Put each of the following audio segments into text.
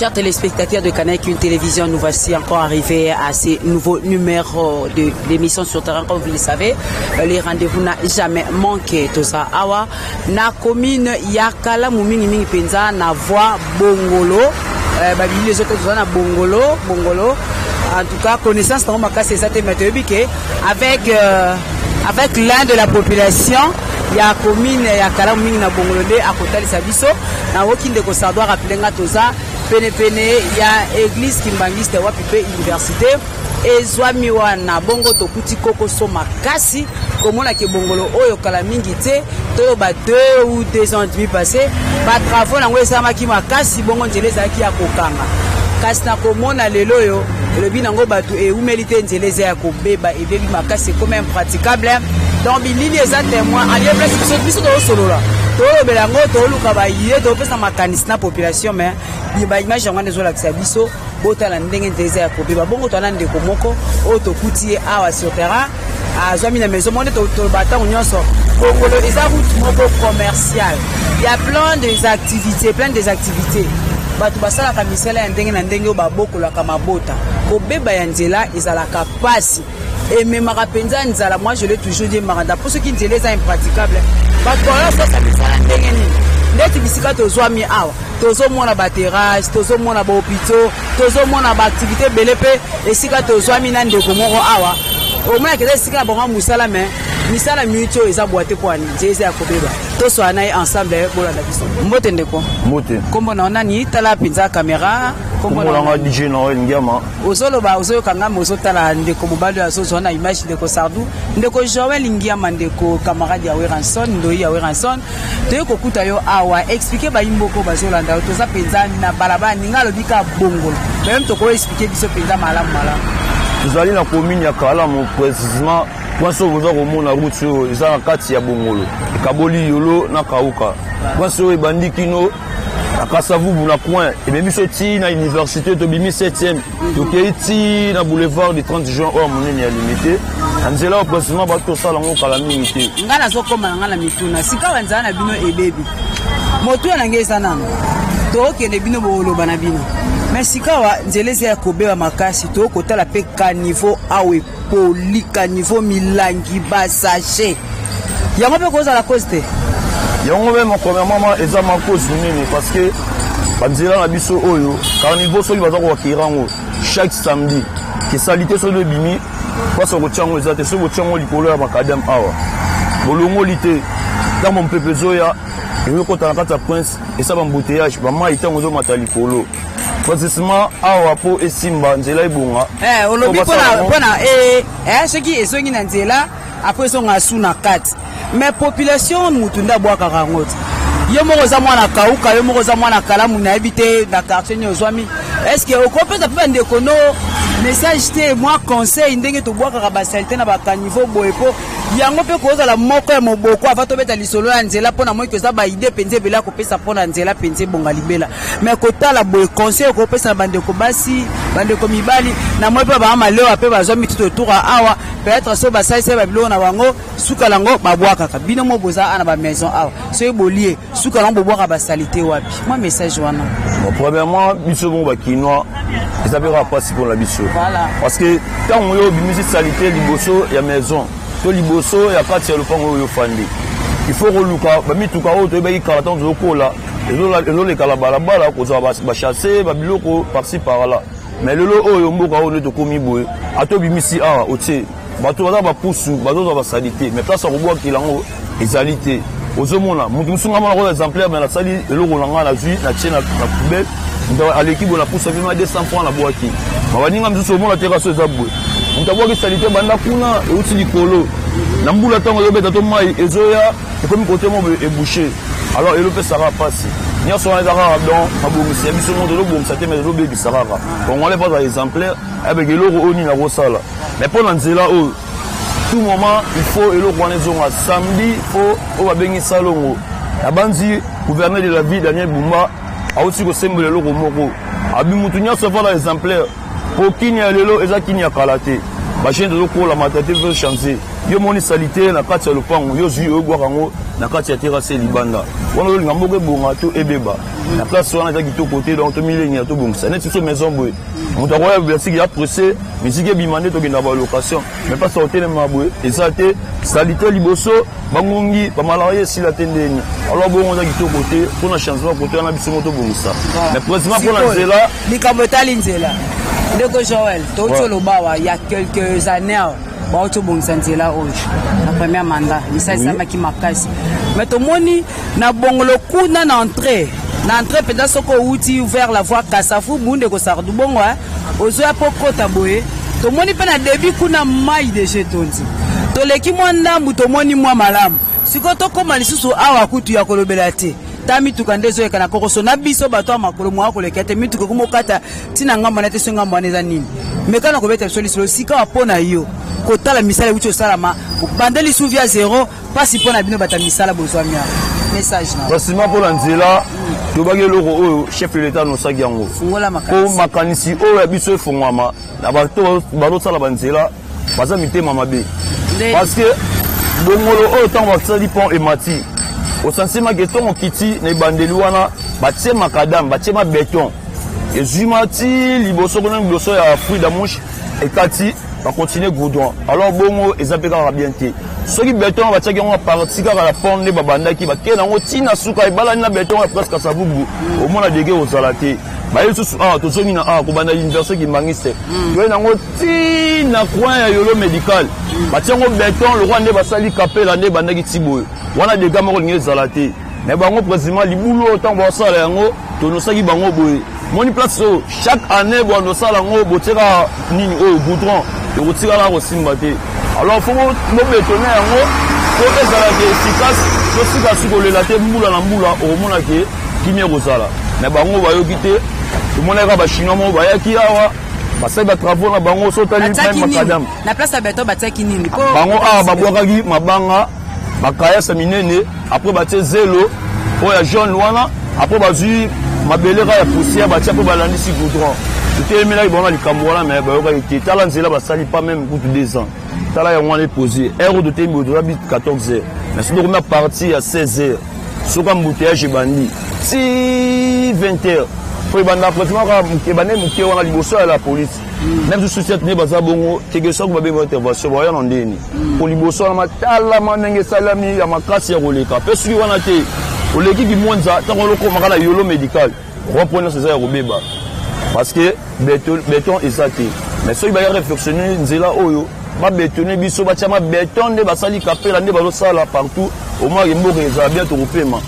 Chers téléspectateurs de Canal Une Télévision, nous voici encore arrivés à ces nouveaux numéros de l'émission sur terrain. Comme vous le savez, les rendez-vous n'ont jamais manqué. Tout ça, awa na commune Yakala Moumini Mingi Penza na voix Bongolo. Les autres na Bongolo. En tout cas, connaissance dans ma cas, c'est ça. Avec l'un de la population. Il y a commune Yakala Moumini na Bongolo à côté de Sabiso. Na wokin de Kosadwa Rapilenga Toza. Il y a église Kimbangiste Wapipe Université et Zwamiwana Bongo Tokuti Koko Soma Kasi comme on a que Bongolo Oyo Kalamingite to ba 2 ou 2 ans et demi passé ba travaux na ngwesa makima Kasi Bongo njeleza ki ya kokanga kasi na komona lelo yo le binango batu e humilité njeleza ya kobeba et bebi makasi comme impraticable donc bilili eza témoin alié place biso do solo là to belango to luka ba yé to pesa makanisi na population mais ba image yango ndezola kisabiso botala ndenge ndeza ya kobeba bongo to na ndeko moko o to kuti awa sur terrain azwami na maison monde to bata nyonso Bongolo eza route moko commercial il y a plein des activités batu basala ka misela ndenge na ndenge ba bokola ka mabota kobeba ya nzela ezala ka pasi et même rapenza nzala moi je l'ai toujours dit maranda pour ceux qui nzela est impraticable batu ça misala ndenge ni ndeti bisika tozwami awa tozomona ba terrasse tozomona ba hôpitaux tozomona ba activité belepe esika tozwami na ndeko moko awa au moins que esika bonga musala mais misala mutuo eza boite kwani jeze ya kobeba toso anayi ensemble bolanda biso mbote ndeko mbote kombo na nani tala pinza caméra kombo na DJ Noel Ngiama ozoloba ozoyokanga mozotala ndeko mobali azozo na image ndeko Sardou ndeko Joel Ngiama ndeko camarade ya Weranson ndoi ya Weranson toyo kokuta yo awa expliquer ba imboko bazolanda toza pinza na balaba ninga lobika Bongolo même to ko expliquer biso pinza malamu nous allons na commune ya Kalamu précisément quand on va au la route sur les kati ya Bongolo kaboli yolo na kauka quand on bandi kino na kasavu na coin et même sorti na université to bimi 7e to keiti na boulevard du 30 juin au monene ya limité anzela précisément ba to sala ngo kala minité ngana zokoma ngana mituna sika wanza na bino ebebi moto na ngeza nanga to kende bino bolo bana bino mais sikawa nzeleze ya kobewa makasi to kotala pe caniveau awe poli caniveau milangi basache yango pe koza la coste yango même premièrement eza ma cause nini parce que banzela na biso oyo caniveau so libaza ko kirango chaque samedi que salité so de bimi parce que tiango eza te so tiango likolo ya makadam awa bolongo lité dans mon pepezo ya et ko tana kata prince et ça embouteillage ba mai tango zo mata likolo précisément awa po esimba nzela ibunga olobi pona ce qui est songi na nzela après son asu na 4 mais population mutunda bwaka rangote yo moko za mwana kauka yo moko za mwana Kalamu na habité na quartier nyozwami est-ce que okopeza pe ndeko no message te moi conseil ndenge to bwaka ba salité na ba caniveau boepo yango pe koza la moko ya moboko avant to beta lisolo ya nzela pona moi que ça ba idée penze bela ko pesa pona nzela penze bonga libela mais kota la boy conseil ko pesa bandeko basi bandeko mibali na moi pe ba maleo ape bazwa mituto tour awa peut-être so ba sai ba bilo na bango suka lango ba bwaka ka bino mo boza ana ba maison awa so ebolier suka lango bwaka ba salité wapi moi message wana premièrement biso bon ba kinois ça paiera pas si pour la biso voilà parce que quand on yo bimisi salité liboso ya maison to liboso ya kati ya lupango yo fandi il faut reluka ba mituka o to ba ikala tant zokola ezo le kala balabala ko zo ba chasser ba biloko par-ci par-là mais lelo oyo mboka o ne to komi boye ato bimisi a otie bato baza ba pusu bazo ba salité mais place ko boa kilango ezalité ozomona mutu musunga mona ko exemplaire mais la sali eloko langa na zui na tiena na poubelle à l'équipe on a poussé vraiment 200 francs la boîte baninga mzuso mona teraso za boye mutaboa ki salité banda kuna e uti likolo na mbula tango yo beta to mai ezoya e comme côté mo e bouché alors elo pe sara passe nya so na dara donc abongisi ya biso mondo lo bongisa te mais lo bebi sara donc on les pas exemplaire avec eloko oni na rosala mais pour nzela o tout moment il faut eloko wana zonga samedi faut o ba bengi salongo ya banzi gouverneur de la ville Daniel Bumba a aussi ko semble eloko moko abi mutu nya so fa exemplaire pour kini ya lelo eza kini ya kalate ba chaîne de ko la matate veut changer yo moni salité na kati ya lupango yo zui yo gwa kango na kati ya terrasse libanda on a un peu de bon tout et bébé. La place on a qui tout côté donc tout millénaire tout bon. Ça n'est sur maison boy. On doit voir verser qui a pressé, mais si qui bimandé to qui n'a pas location, mais pas sortir les maboué. Et ça été salité liboso, bangongi, pas malarié si la tendeni. Alors bon on a qui tout côté, pour la chance côté on a biso moto bon ça. Mais précisément pour la zela, ni kamota linzela. Ndeko Joël, toto lo bawa il y a quelques années. Bon, tu bon senti là rouge. La première mandat, il s'est ça qui m'a cassé. Mais tout moni na bon le coup na entrée. Na entrée peut-être ce qu'on outil ouvert la voie Kassafou bunde ko sardu bon ouais. Ozo ya poko taboye. Tout moni pe na début kuna mai de jetonzi. To leki mwanda muto moni mwa malamu. Siko to koma lisusu awa kutu ya kolobela te. Tami tukandezo ekana kokoso na biso bato makolo mwa ko lekete mitu ko kumokata tina ngamba na te songa mbaneza nini. Mekana ko beta solution sika apona yo. Kotala misala ucho salama bandeli souvia zéro pas si pona bino bata misala bozwa mia message na basima pour lanzela to bagé loko chef de l'état no saki yango fungola makanisi ko makanisi o ya biso fungwama na bato baro sala banzela baza mitema mabe parce que bongolo o tant va sali pont et mati au sensima que ton kiti na bandeli wana batie makadam batie ma béton et zumati liboso kona liboso ya fruit d'amoche et kati va continuer goudron. Alors bongo ezapeka bien té. Ceux qui béton va tchaki on parti car la pont ne babanda qui va kena ngo tina suka e bala na béton presque sa bubu. Au moins la dégué aux salaté. Ba yesu to zongi na ko banda université qui mangiste. Tu na ngo tina coin ya yolo médical. Ba tchango béton le roi ne ba sali capela ne banda ki tibo. Wana de gamo ko ngé salaté. Mais bango président libulo autant ba sala yango to no saki bango boy. Moni place chaque année bo no sala ngo boteka nini o goudron. Le retire là aussi mbaté. Alors il faut nous bétonner en haut pour que ça soit efficace. Je suis à ce que le latte moula na moula au monde qui m'est rosala. Mais bango va yo quitter. Le monde va chinois mo va yaki awa. Parce que travaux na bango so tali même madame. La place à béton bataki nini. Bango a babwakaki mabanga bakaya sa minene après baté zélo o ya jaune wana après bazui mabelera ya poussière batia pour balandisi goudron. C'était là il va likambola mais ba yoka ki tala nzela ba sali pas même pour 2 ans. Tala ya wana posé heure de tembo de 14h. Mais c'est donc parti à 16h. Soka mbouteillage bandi. Si 20h. Faut banda pratiquement ka bande muke wana liboso à la police. Même si société ne baza bongo quelque chose ba be intervention ba yana ndeni. Pour liboso na matala manenge salami ya makasi ya koleka. Pesu wana te. Oleki ki monza tango loko makala yolo médical. Reprenons ces heures au beba. Parce que béton exacté. Mais ceux qui vont réflexionner, nzela oyo, ba bétonner biso ba chama béton ne ba sali capela ne ba lo sala partout. Au moins il mort les bien to paiement.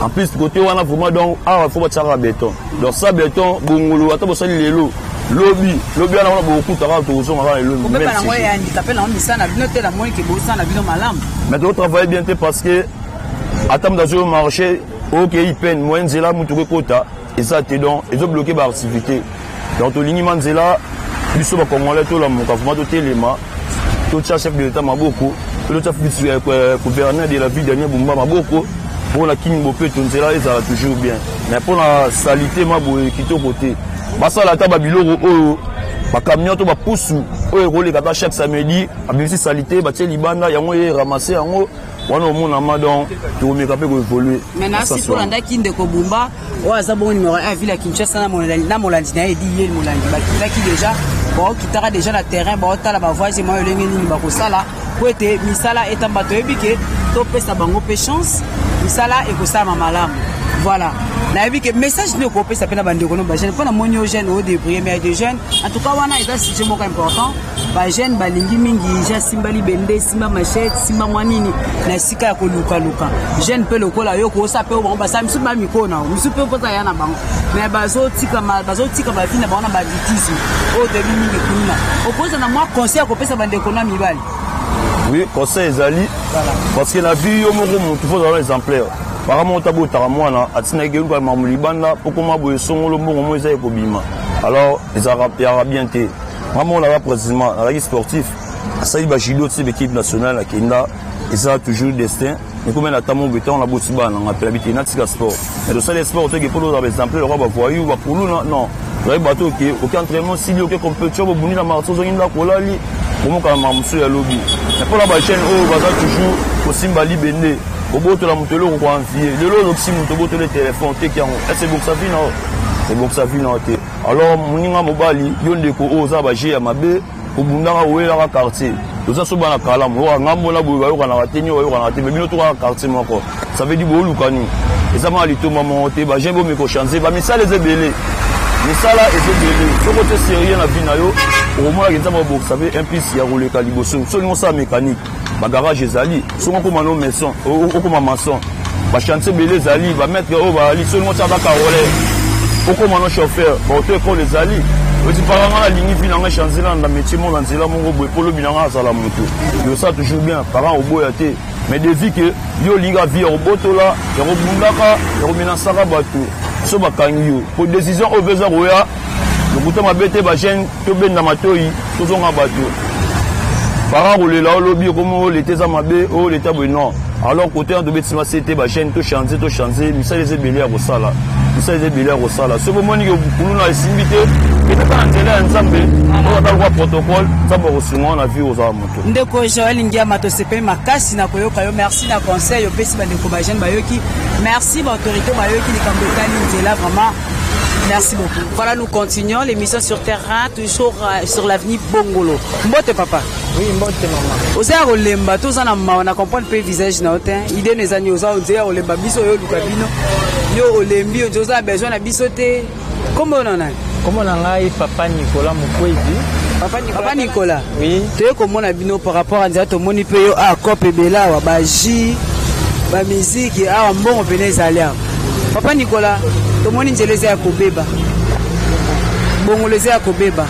En plus côté on a vraiment donc ah faut ba chara béton. Donc ça béton bongolo ata bo sali lelo. Lobby on a beaucoup travail to zo ngala lelo. Mais pas na ya handicapé na misa na bino te la moi ke bo sa na bino malam. Mais to travailler bien parce que attendre dans le marché OK il peine moins nzela mutu kota. Et ça t'es donc ils ont bloqué par activité. Donc au ligne manzela biso ba congolais to la moka vraiment to telema to chef de l'état maboko to chef gouverneur de la ville dernière bumba maboko pour la king bopé to nzela ils a toujours bien mais pour la salité maboye kito côté basa la taba biloko o ba camion to ba pousu o rolé kata chaque samedi abisi salité ba tie libanda yango e ramasser yango wana omona madon to meka pe ko évoluer maintenant si pour anda kinde ko bumba o aza bon numéro 1 ville à Kinshasa na molandi na edi yel molandi ba qui déjà bon qui tara déjà na terrain ba otala ba voies moi elengi nini ba ko sala ko ete misala etamba to ebike to pesa bango pe chance misala e ko sama malamu voilà na yebi que message ne ko pesa pena bande ko no ba jeune pona monio jeune au débrouiller mais des jeunes en tout cas wana eza sujet moko important ba jeune balingi mingi ja simbali bende simba machette simba mwanini na sika ya ko luka jeune pe lokola yo ko sa pe o ba sa misuba mikona misupe pota yana bango mais bazo tika ba fina ba ona ba vitisme o de mingi kuna o poza na moi conseil ko pesa bande ko na mibali. Oui, conseil ezali parce que la vie yo moko mutu faut avoir exemplaire. Par rapport à Taramouana, à Tinagéou, à Mamoulibanda, pour comment vous sont le bon moment et Kobima. Alors, les Arabes bien été. Vraiment, on a précisément, à la sportif, à Saïba Jido, l'équipe nationale, à Kenda, ils ont toujours destin. Mais comme on a tamon béton, on a beau on a l'habitude, Natika Sport. Mais le seul sport, on a pour nous, exemple, le roi va voir, ou pour nous, non. Vous avez bateau, aucun entraînement, s'il y a aucun compétition, vous venez la marathon, vous avez la colali, pour moi, quand même, monsieur, à lobby. Mais pour la chaîne, on va toujours, au Simbali Bende. oboto la mutelo ko envier lelo loksi muto boto le téléphone te kiango c'est bon ça vient c'est bon ça vient te alors muninga mobali yo ndeko oza ba je ya mabe obundanga wela ka quartier toza so bana kala mo ngambo na boyo yo kana watenyi yo kana te bino to ka quartier moko ça veut dire bo lukani ezama litoma monte ba jembo meko changer ba misala ezebele misala ezebele soko te sérieux na vie na yo au moins que nzamba bo savez un plus ya roleka liboso so non ça mécanique ba garage ezali so ko mano maison o ko maçon ba chantier belé ezali ba mettre o ba ali so non ça ba carole o ko mano chauffeur ba auto école ezali o ti paranga la ligne fi na changer na métier mo nzela mo bo polo binanga sala moto yo ça toujours bien parents au boya te mais des vies que yo linga vie au botola ya ko bundaka ya ko mina saka bato so ba kanyo pour décision au besoin roya le ma bête ba jeune to benda matoi to zonga bato parents rolela lobi comme l'été za mabe o l'état bon alors côté de betima c'était ba jeune to changer misala les belé ko sala misala les belé ko sala so bo moni ko kulu na simbité et ta ntela nzambe o ta kwa protocole ça bo sunga na vie aux amoto ndeko Joël ngia mato sepe makasi na koyoka yo merci na conseil yo pesi ba ndeko ba jeune ba yoki merci ba autorité ba yoki likambo tani nzela vraiment. Merci beaucoup. Voilà, nous continuons l'émission sur terrain, toujours sur l'avenue Bongolo. Mbote papa. Oui, mbote maman. Oza olemba, tous en amma, on a compris le visage na otin. Idée les années oza oza olemba biso yo lukabino. Yo olembi oza besoin na bisote. Comment on a? Comment on a papa Nicolas Mukwezi? Papa Nicolas. Oui. Tu es comment on a bino par rapport à Nzato moni pe yo a copé bela wa baji, ba musique a mbongo pene zalia. Papa Nicolas, tout le monde est à Kobeba. Bon, les à Kobeba.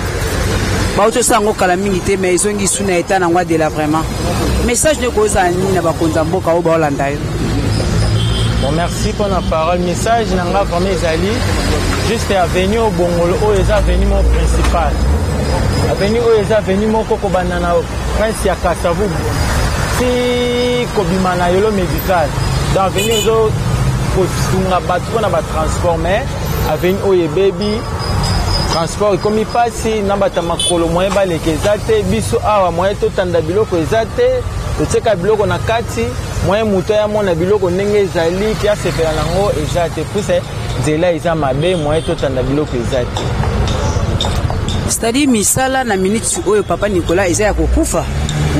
Bauto sango calamité, mais ils ont dit sous l'état en de la vraiment. Message de cause à Nina Bakonzambo Kao Baolandaï. Bon, merci pour la parole. Message Nanga Famille Zali. Juste avenue au Bongolo, où est avenue mon principal. Avenue où est avenue mon Coco Banana, Prince Yakasavu. Si Kobimana Yolo médical. Dans avenue aux pour na ba transformer avec oye baby transport comme il passe na bata makolo moye ba lekezate biso awa moye to tanda biloko ezate to tseka biloko na kati moye muto ya mona biloko ndenge ezali pia sepela nango ezate pousse nzela eza mabe moye to tanda biloko ezate c'est-à-dire misala na minute oyo papa Nicolas eza ya kokufa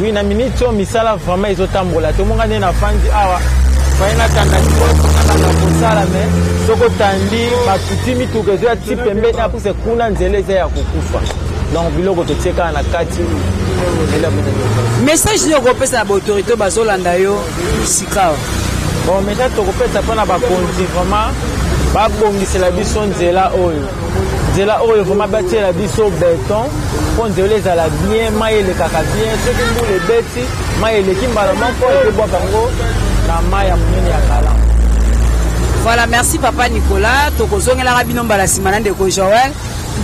oui na minute o misala vraiment ezotambola to monga na fandi awa faina tanda sport na kosala mais soko tandi batutimi tukezo ya ti pembeni apo se kuna nzela eza ya kokufa donc biloko totieka na kati message ni okopesa na baautorité bazolanda yo sika bon message tokopesa mpona bakonzi vraiment babongisela biso nzela oyo vraiment batiela biso beton mpo nzela ezala bien mai elekaka bien soki mbula ebeti mai eleki mbala moko ekebwaka yango. Voilà, merci papa Nicolas. Tokozongela rabino mbala simana ndeko Joël.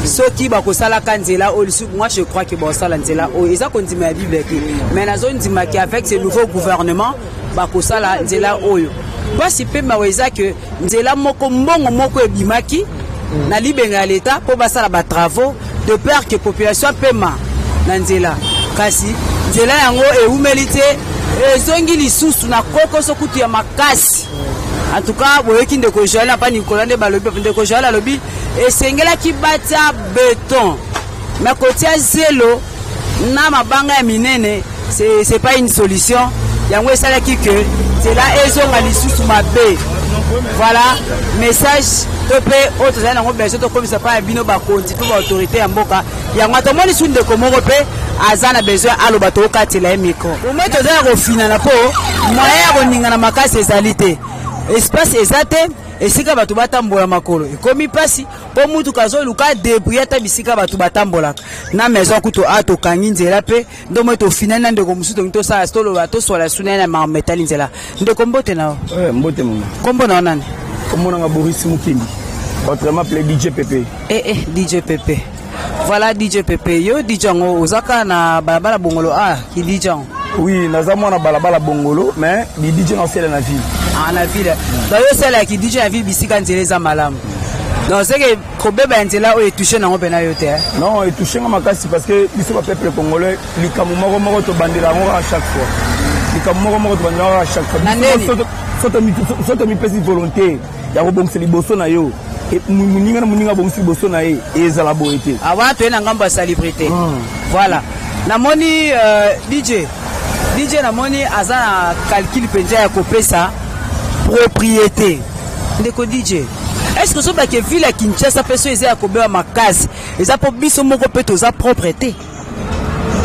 Soki bakosala kanzela olisu moi je crois que bosala nzela o eza kondima ya Bible ki. Mais na zone ndima ki avec ce nouveau gouvernement bakosala nzela oyo. Basi pe maweza que nzela moko mbongo moko ebimaki na libenga l'état po basala ba travaux de peur que population pema na nzela. Kasi nzela yango eumelite ezongi lisusu na koko sokutu ya makasi. En tout cas, boyeki ndeko Joël na pa Nicolas nde balobi ndeko Joël alobi esengela ki batia béton. Mais côté zélo na mabanga ya minene c'est pas une solution. Yango esala ki que c'est là ezonga lisusu mabe. Voilà, message topé autres na ngo beso to komisa pa bino ba konti to ba autorité ya mboka. Yango to moni sunde ko moko pe azana besoin aloba to katela micro. O meto za ko fina na po moya ko ninga na makasi ezalité. Espace ezate esika batu batambola makolo ekomi pasi po mutu kazo luka débrouiller ta bisika batu batambola na maison kuto ato kangi nzela pe ndomo to finana ndeko musuto to sa stolo bato sola sunena ma metal nzela ndeko mbote nao mbote mama kombo na nani kombo na Boris Mukindi autrement appelé DJ Pepe DJ Pepe. Voilà DJ Pepe yo DJ ngo ozaka na balabala Bongolo ki DJ. Oui, naza mwana balabala Bongolo mais di DJ na sele na ville. Na ville. Ba yo sele ki DJ na ville bisika nzeleza malamu. Donc c'est que problème nzela o touché na ngopena yo te. Non, et touché na makasi parce que biso ba peuple congolais likamu moko to bandira ngo à chaque fois. Likamu moko to bandira à chaque fois. soto mipesi volonté ya kobongisa liboso na yo muninga na muninga bongisi liboso na ye ezala boye te avant to na ngambo ya célébrité voilà namoni DJ namoni aza na calcul penja ya kopesa propriété ndeko DJ est-ce que so ba ke ville ya Kinshasa peso eza ya kobewa makasi eza po biso moko pe toza propriété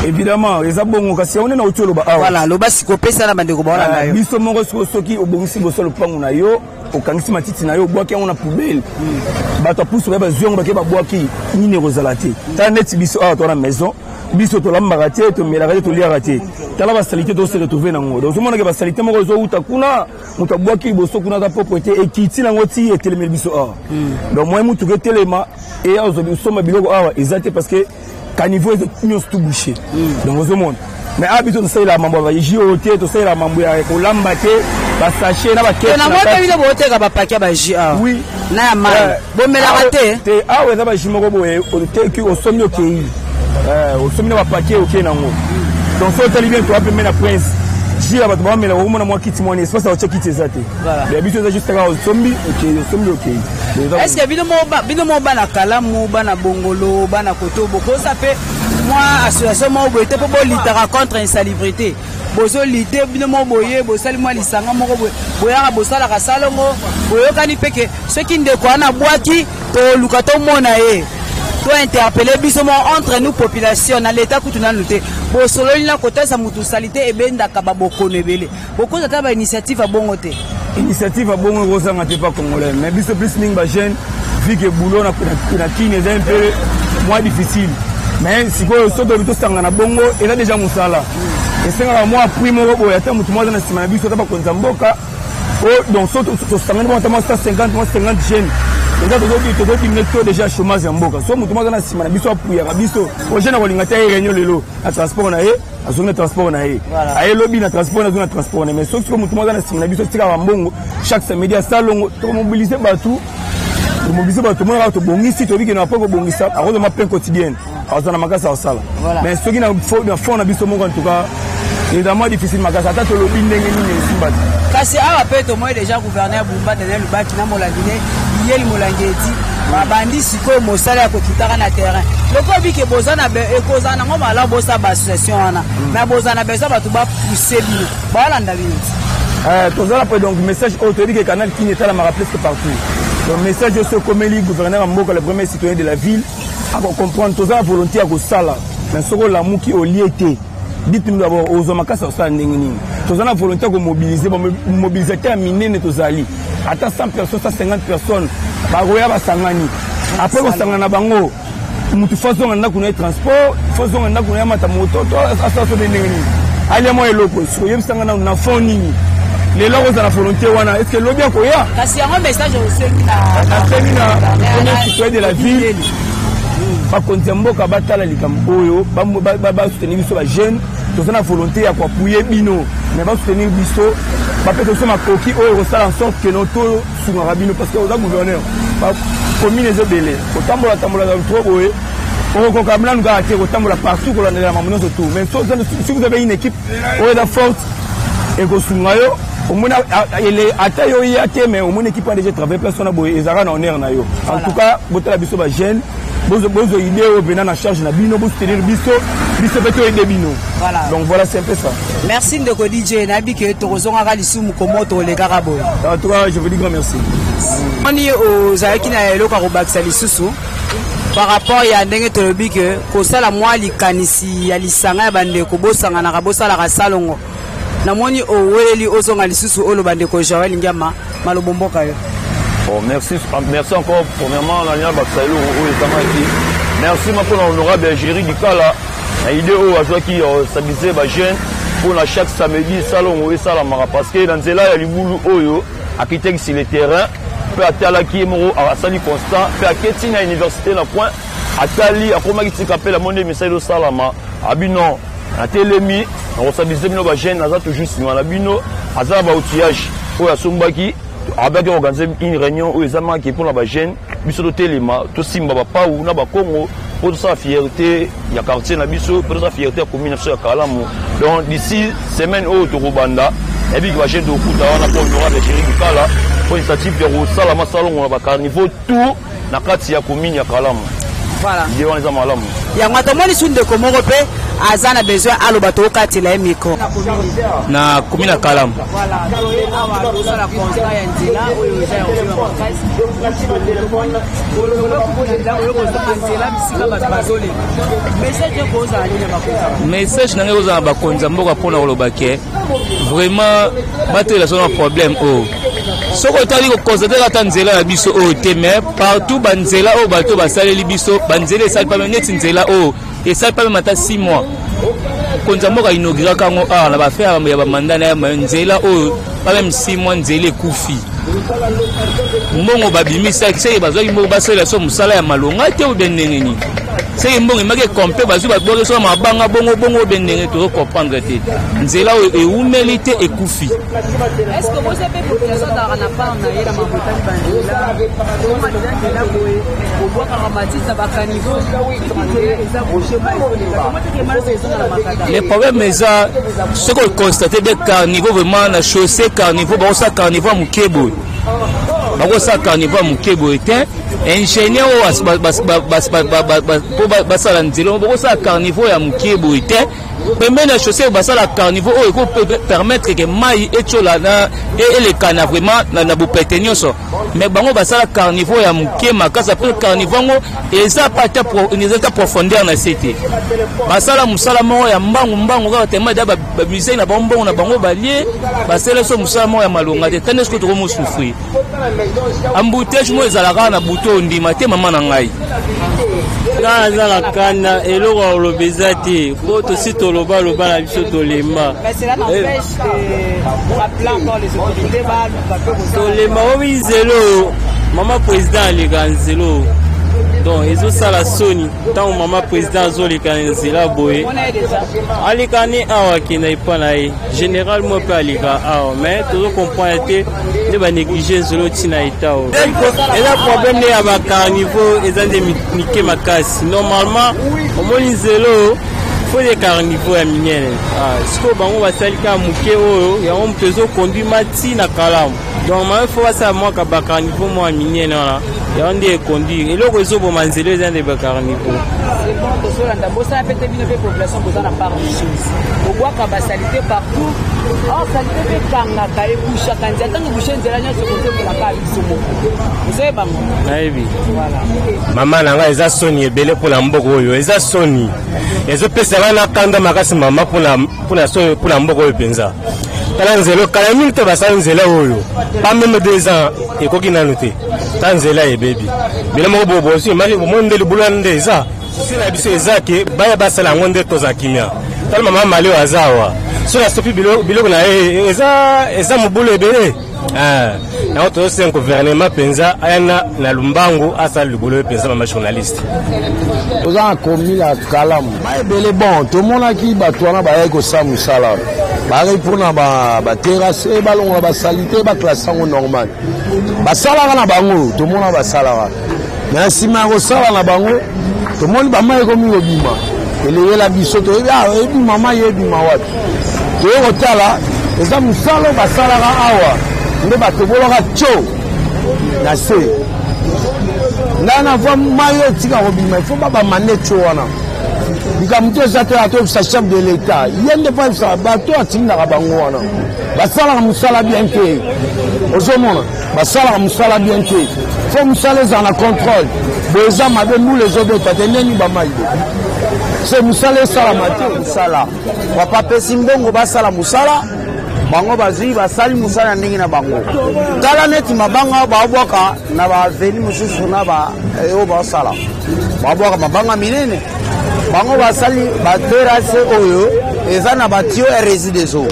évidemment eza bongo kasi on na otolo ba voilà loba sikopesa na bandeko baona na yo biso moko soki obongisi boso lopango na yo okangisi matiti na yo obwaki yango na poubelle bato apusu ba ziongo bake babwaki nini kozala te ta neti biso awa to na maison biso tolambaka te tomelaka te toliaka te tala basalite tose retrouve nango donc omonake basalite moko ezouta kuna moto abwaki liboso kuna aza propriété ekiti nango ti etelemeli biso awa donc moye mutuka etelema e azwa osomba biloko awa eza te parce que caniveau eza nyonso tout bouché donc ozomona mais awa biso tosalela mambo ya baji oyo te tosalela mambo ya kolamba te basache na bakena bino booteka bapaki ya baji awa na ya mai bomelaka te awa eza baji moko boye oteki osomi okei osomi na bapaki okei nango donc so otali bien toape me na prince jira bato bamela omona mwa kiti mwana espace aotia kiti eza te biso eza juste kaka osombi okei est-ce que bino mo bana kalamu bana bongolo bana koto bokosa pe moi association mo boye te po bolitaka contre insalubrité bozo lite bino mo boye bosali mwa lisanga moko boyaka bosalaka salongo boyokani peke soki ndeko wana bwaki toluka tomona ye to interpeller biso mo entre nous population na l'état kutu nanu te bosololi na kotesa mutu salite ebendaka babokono ebele bokoza ta ba initiative abongo te initiative abongo kozanga te pas congolais mais biso plus mingi ba jeune vu que boulot na kine est un peu moins difficile mais sikoyo soto bito sanga na bongo ela déjà musala esenga moi appui moko boya ta mutu mwana na sima na biso ta ba konza mboka donc soto sanga mo ta 150 jeunes tozodi nekto déjà chômage ya mboka so mutu mwana na sima na biso apuyaka biso ojena kolinga te réunion lelo na transport na ye azongi na transport na ye aye lobi na transport na transport mais soki mutu mwana na sima na biso tika bambongo chaque samedi asalongo tomobiliser bato mona tobongisi tobiki na po kobongisa akozoma pain quotidienne azana makasa osala mais soki na fond na biso moko en tout cas évidemment difficile makasa ata tolobi ndenge nini esimbati kasi awa pe tomoyi déjà gouverneur Bumba Daniel Lubaki na molangine yeli molangeti babandi sikoyo mosala ya kokitaka na terrain loko bike boza na ekozala nango malamu bosa bassociation wana mais boza na besoin bato bapousse bino baolanda bino tozala pe donc message oyo toyebi ke canal kini etalamaka presque partout donc message oyo sokomeli gouverneur ya mboka le premier citoyen de la ville akokomprendre tozala volonté ya kosala mais soko olamuki olie te dites-nous d'abord aux makasa osala ndenge nini tozala na volonté ya komobilize mobilisateur ya minene tozali ata 100 personnes 150 personnes bakoya basangani après kosangana bango mutu fazonga ndako na transport fazonga ndako na mata moto to asaso ndenge nini alia mo eloko soyebisanga na fond nini lelo kozala volonté wana est-ce que lobi akoya kasi yango message osengi na premier citoyen de la ville bakonzi ya mboka batala likambo oyo basoutenir biso bajeune toza na volonté ya koapuye bino mais basoutenir biso bape toso makoki oyo kosala en sorte que no tosungaka bino parce que oza gouverneur commune ezobele kotambola trop boye okokoka mlanu kaka te kotambola partout kolandela mambo nyonso tout mais si vous avez une équipe oyo eza forte ekosunga yo omona ata yo ya te mais omona équipe a déjà travaillé personne boye ezalaka na honneur na yo en tout cas botala biso bajeune bozo idée oyo venant na charge na bino bosoutenir biso pe toyede bino donc voilà c'est un peu ça merci ndeko DJ nayebi ke tokozongaka lisumu komoto olekaka boye en tout cas je vous dis grand merci oni ozalaki na eloko ya kobakisa lisusu par rapport ya ndenge tolobi ke kosala mwa likanisi ya lisanga ya bandeko bosanganaka bosalaka salongo namoni oweleli ozonga lisusu olo bandeko Joël Ngiama malobo mboka yo. Bon, merci encore premièrement la Nia Baksailo merci pour l'honorable Bergerie du Kala l'idée où à qui stabiliser ba jeune pour chaque samedi salon et salamara parce que dans cela il y a libulu oyo à quitter sur le terrain peut atala qui moro à sali constant peut à ketina université na point atali akoma qui s'appelle la monde message au salama abino à telemi on stabiliser bino ba jeune aza toujours sur la bino aza ba outillage oyo asombaki avec organiser une réunion où ils ont qui pour la jeune biso telema to simba ba pa ou na ba Congo pour sa fierté ya quartier na biso pour sa fierté ya commune ya Kalamu donc d'ici semaine au Torobanda et puis va chaîne de kuta wana pour honorable Chéri Kala pour initiative de Rosala masalongo na carnival tout na kati ya commune ya Kalamu. Voilà. Il y a des malamu. Ya matomoni sunde ko moko pe azana besoin aloba to kati la micro. Na commune ya Kalamu. Voilà. Awa to sala constat ya nzela oyo eza ya oyo message na ngai bakonza mboka pona koloba ke vraiment bato la son problème oh soko tali ko constater ata nzela ya biso oh te mais partout banzela oh bato basaleli biso banzela esali pa neti nzela oh esali pa mata 6 mois konza mboka inaugura kango ah na ba faire ya ba mandana ya nzela oh pas même 6 mois nzela ekufi mbongo babimisa kisei bazwaki mbongo basala so musala ya malonga te obendengeni c'est mbongo imake kompe bazu baboke so mabanga bongo obendenge to comprendre te nzela eumeli te ekufi. Est-ce que vous avez population d'arana pas na yela mabotani banzela comment nzela boye obwa karamati na bakanivo eza boucher le problème est ce qu'on constate des carnivores vraiment na chaussée carnivore ba ça carnivore mukebo ba ça carnivore mukebo était ingénieur basala nzelo ba ça carnivore ya mukebo était premier na chaussée basala carnivore o ko permettre que mai echola na et les canards vraiment na bopete so mais bango basala carnivore ya mukema kasa pour carnivore et ça pas ta profondeur na cité basala musala mo ya mbangu ka tema da ba musée na bonbon na bango balie basala so musala mo ya malonga te tandis que to mo souffrir embouteille mo ezalaka na buto ndima te mama na ngai na zala kana eloko lobeza te po to sito loba na biso to lemba mais cela n'empêche que rappelant encore les autorités to lemba obi zelo mama président aleka nzelo donc ezosala soni ntango mama président azoleka nzela boye alekani awa akenda epa na ye général mo mpe aleka awa mais tozocomprendre te nde banéglige nzelo ntina eta o eza problème nde ya bacarnivore eza nde mike makasi normalement omoni nzelo faut des carnivores ya minene sikoyo bango basalika moke oyo yango moto ezoconduire mati na Kalamu donc ma faut basala mwaka bacarnivore mwa ya minene wana yango nde econduire eloko ezoboma nzelo eza nde bacarnivore tosolanda bosala pete bino mpe population boza na part de chose obwaka basalite partout or salite mpe ekangaka ebushaka nzela ntango ebushe nzela nyonso kotembolaka biso moko ozoye bango nayebi mama na ngai eza soni ebele mpona mboka oyo eza soni ezopesa bana kanda makasi mama mpona mboka oyo mpenza tala nzela kala mingi te basala nzela oyo pas même 2 ans ekoki nanu te ta nzela ebebi bino moko bobosi omoni nde libula nde eza sila biso eza ke baya basala yango nde toza kimia tala mama malio aza awa so asopi biloko na ye eza mobulu ebele yango tozosenga gouvernement mpenza aya na lumbangu asala libolo oyo mpenza mama journaliste toza na commune ya Kalamu ebele bon tomonaki bato wana bayaki kosala mosala bayaki mpona baterase balongola basalite baklase yango normal basalaka na bango tomona basalaka mais nsima ya kosala na bango tomoni bama ekomi kobima eleyela biso toyebi ebima mai ebima wapi toye kotala eza mosala basalaka awa nde batobolaka tio na se ngai na voi mai etika kobima ifo babamane tio wana likambo te eza te atobisa chef de l'état ye nde paisa bato atindaka bango wana basalaka mosala bien te ozomona basalaka mosala bien te fo mosala eza na contrôle boye eza mabe mbula ezobeta te ndeni bamai se mosala esalama te mosala bapapesi mbongo basala mosala bango bazwi basali mosala ya ndenge na bango tala neti mabanga baobwaka na baveni mosusu na oyo baosala baobwaka mabanga minene bango basali baterase oyo eza na batio eréside ezo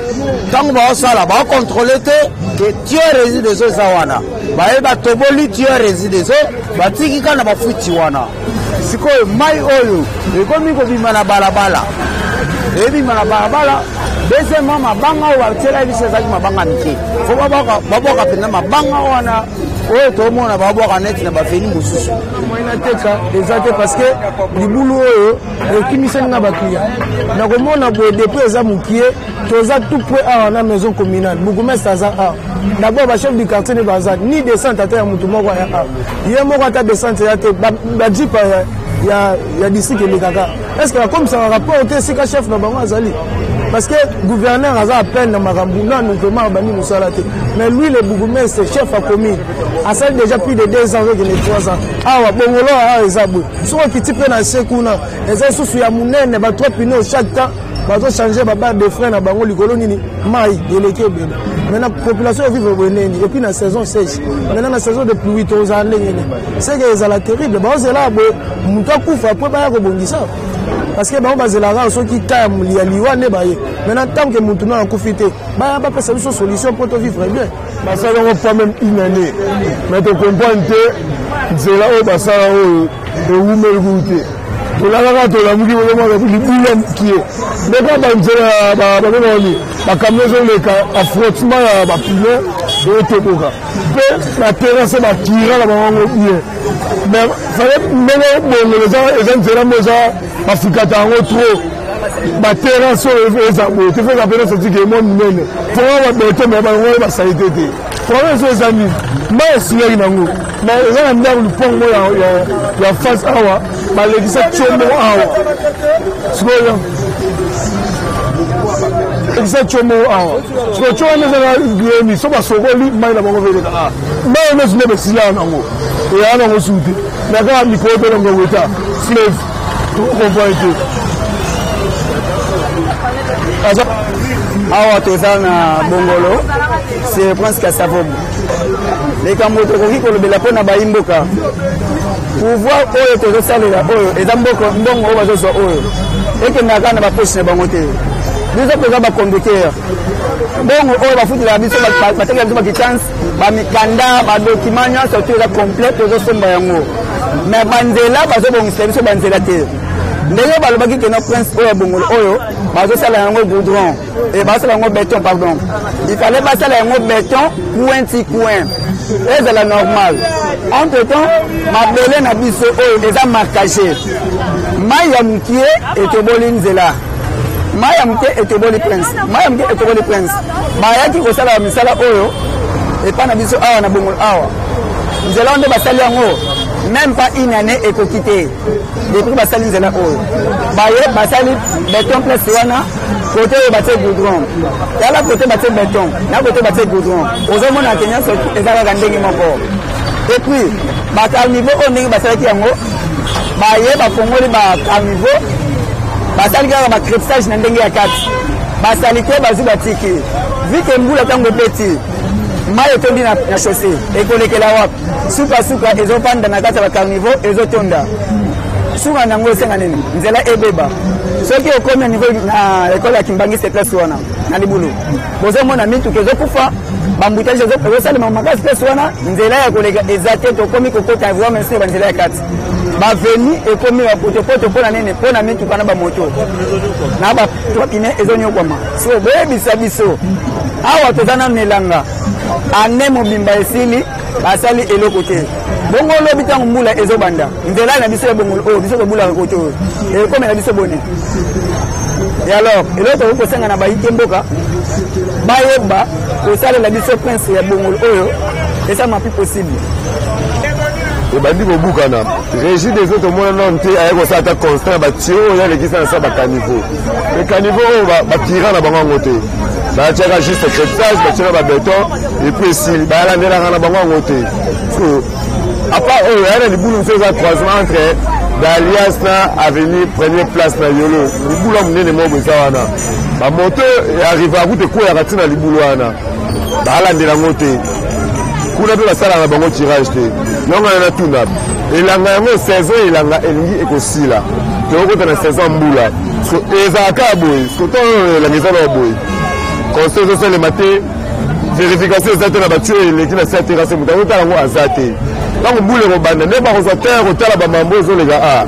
ntango baosala baokontrole te ke tio eréside ezo eza wana baye batoboli tio eréside ezo batiki kana bafuti wana sikoyo mai oyo ekomi kobima na balabala ebima na balabala Deuxièmement, mabanga ou tela biso ezaki mabanga mike. Faut baboka pena mabanga wana oyo tomona baboka net na bafeni mosusu. Moina teka ezate parce que libulu oyo ekimisani na baklia. Na komona bo depuis eza mukie, toza tout près à la maison communale. Bougumestre aza a. D'abord ba chef du quartier ne baza ni descente à terre mutu moko ya a. Yé moko ta descente ya te ba jipa ya district le kaka. Est-ce que comme ça rapporte c'est que chef na bango azali? Parce que le gouverneur a à peine dans Marambouna, nous demandons Bani Moussalate. Mais lui, le bourgmestre, chef à commune, a ça déjà plus de 2 ans que les 3 ans. Ah, Bongolo, ah, Ezabou. Si on quitte dans le Sekouna, les gens sont à Mounène, ils 3 pinots chaque temps, ils vont changer de frein à Bango, les colonies, Maï, et les Québécois. Maintenant, la population vit au Bénin, et puis dans la saison sèche. Maintenant, la saison de pluie, aux années, c'est que c'est la terrible. C'est là, Moutakouf, après, il y a ça. Parce que on va se la rendre ceux qui t'aiment liwa ne baye maintenant tant que maintenant en profiter bah pas passer une solution pour te vivre bien parce que on pas même une année mais tu comprends que c'est là où ça de où me goûter to la ga to la mugi wala ma li bulam qui est mais quand on sera ba ni ba camion le ka affrontement ba pile de te boka pe la terrasse ba tira la bango bien mais fallait mener les gens et gens moza Afrika tango trop ba terrasse eza bo te fait appeler ce qui est mon nene pour ba beto mais ba ngoi ba saité te pour les amis mais si là nango mais eza na le pongo ya face awa ba le disa chomo awa sikoyo disa chomo awa sikoyo chomo na ni so ba sokoli mai na bango vele kala mais ne se ne sila nango et ana ngo suti na ka mi ko be ngo weta slave tout comprendre. Awa toza na Bongolo, c'est presque à Savobo. Les Kamoto ko lobela pona ba imboka. Pouvoir oyo tozo salela oyo ezamboko mbongo oyo bazo oyo. Eke na kana ba poche na bango te. Biso ko ba conducteur. Mbongo oyo ba futila biso ba teka biso ba chance ba mikanda ba document surtout la complète tozo somba yango. Mais banzela bazo bongisa biso banzela te. Ndenge balobaki que notre prince oyo Bongolo oyo bazo sala yango goudron et bazo sala yango béton pardon. Il fallait pas sala yango béton coin. Et c'est la normale. Entre temps, ma belé na biso oyo déjà marquagé. Maya mukie et toboli nzela. Maya mukie et toboli prince. Maya mukie et toboli prince. Maya ki ko sala misala oyo et pas na biso awa na Bongolo awa. Nzela onde basali yango. Même pas une année et qu'on quitte. Depuis basali nzela oyo. Baye basali béton plus wana côté baté goudron. Ya la côté baté béton, na côté baté goudron. Ozo mona Kenya so ezala gandenge moko. Et puis ba carnivo on ndenge basali ki yango. Baye ba kongoli ba carnivo. Basali ka ba crepsage na ndenge ya kati. Basali te bazu batiki. Vu que mbula tango petit. Mayo tondi na chaussée et kolekela wapi suka ezopanda na kati ya carnivore ezotonda suka nango senga nini nzela ebeba soki okomi niveau na école ya Kimbangiste place wana na libulu bozomona mitu kezokufa bambutaje ezosalema makasi place wana nzela ya koleka ezate tokomi kokota vraiment c'est nzela ya kati baveni ekomi ya potopoto pona nene pona mitu kana ba moto na ba tropine ezonyokwama so boyebisa biso awa tozana nelanga ane mobimba esili basali eloko te bongo lobi tango mbula ezobanda nzela na biso ya Bongolo oyo biso kobula kote oyo ekome na biso bone et alors eloko kosenga na bayike mboka bayeba kosalela biso prince ya Bongolo oyo esa mapi possible ebandi kobukana régie des autres moyens non te aye kosala ta constant batio oyo alekisa na sa bacaniveau ecaniveau oyo batira na bango yango te batiaka juste crepsage batiaka babeton et puis esili bayalandelaka na bango yango te apart oyo aya na libulu mosu eza croisement entre d'Alias na avenue première place na yolo libulu ya monene moko eza wana bamoto arriva akute kweyaka ntina libulu wana bayalandela yango te kuna mpe basalaka na bango tirage te nongana na tuna elanga yango saison elanga elingi ekosila tokokota na saison mbula ezalaka boye soto elanga eza na boye conseil ezosalema te vérification eza te na batio eleki na sa terrasse moto akotala yango aza te ntango mbula ekobanda nde bakozwa terre kotala bamambo ezoleka a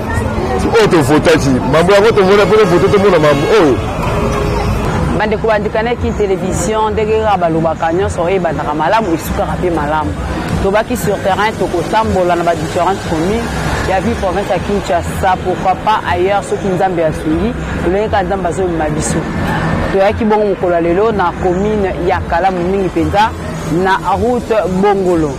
oyo tofotaki mambo yango tomona mpona foto tomona mambo oyo bande ko bandikana ki télévision ndenge balobaka nyonso e bandaka malamu isuka rapé malamu to baki sur terrain to ko sambola na ba différentes communes ya vie province à Kinshasa pourquoi pas ailleurs ceux qui nzambe asungi le ka nzamba zo mabiso to yaki bongo mukolo lelo na commune ya Kalamu mingi penza na route Bongolo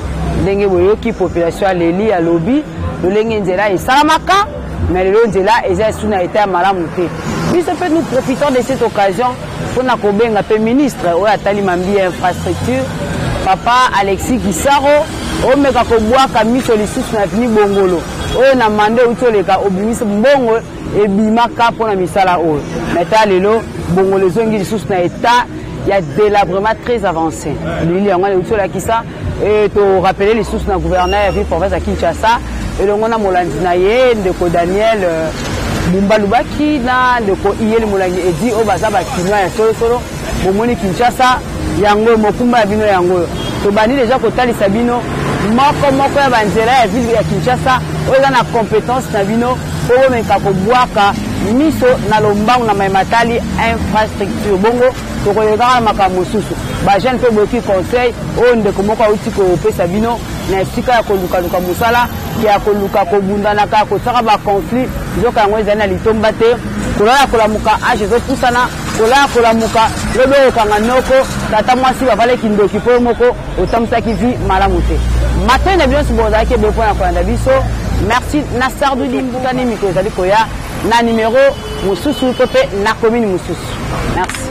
ndenge boyoki population aleli ya lobi lolenge nzela esalamaka mais le nzela eza suna eta malamu te biso peut nous profitons de cette occasion pour na kobenga pe ministre o atali mambi infrastructure papa Alexis Gisaro o meka ko bwaka miso lisusu na fini Bongolo o na mande utoleka obimisa mbongo ebimaka pona misala o meta lelo Bongolo zongi lisusu na eta il y a délabrement très avancé. Lui, on a eu ça et to rappeler les sources na gouverneur ville province à Kinshasa et donc on a Molandinaye de ko Daniel Bumbalubaki na de ko Iyel Molangi et dit au baza ba kinwa ya solo bomoni Kinshasa yango mokumba bino yango to bani déjà ko tali sabino moko ya banzela ya ville ya Kinshasa o na compétence na bino o meka ko bwaka miso na lombangu na maimatali infrastructure bongo tokoyekaka makambo mosusu bajeune mpe boki conseil oyo ndeko moko auti kopesa bino na esika ya kolukaluka mosala ya koluka kobundanaka kosaka baconflit nzoka yango ezali na litomba te kolala kolamuka age ezopusana kolala kolamuka lobi oyokanga noko tata mwasi bavaleki ndoki mpo moko otambwisaki vi malamu te matoi na bino nyonso bozalaki ebe mpo na kolanda biso merci na sardudi mbutani mikolo ezali koya na numero mosusu to mpe na commune mosusu merci.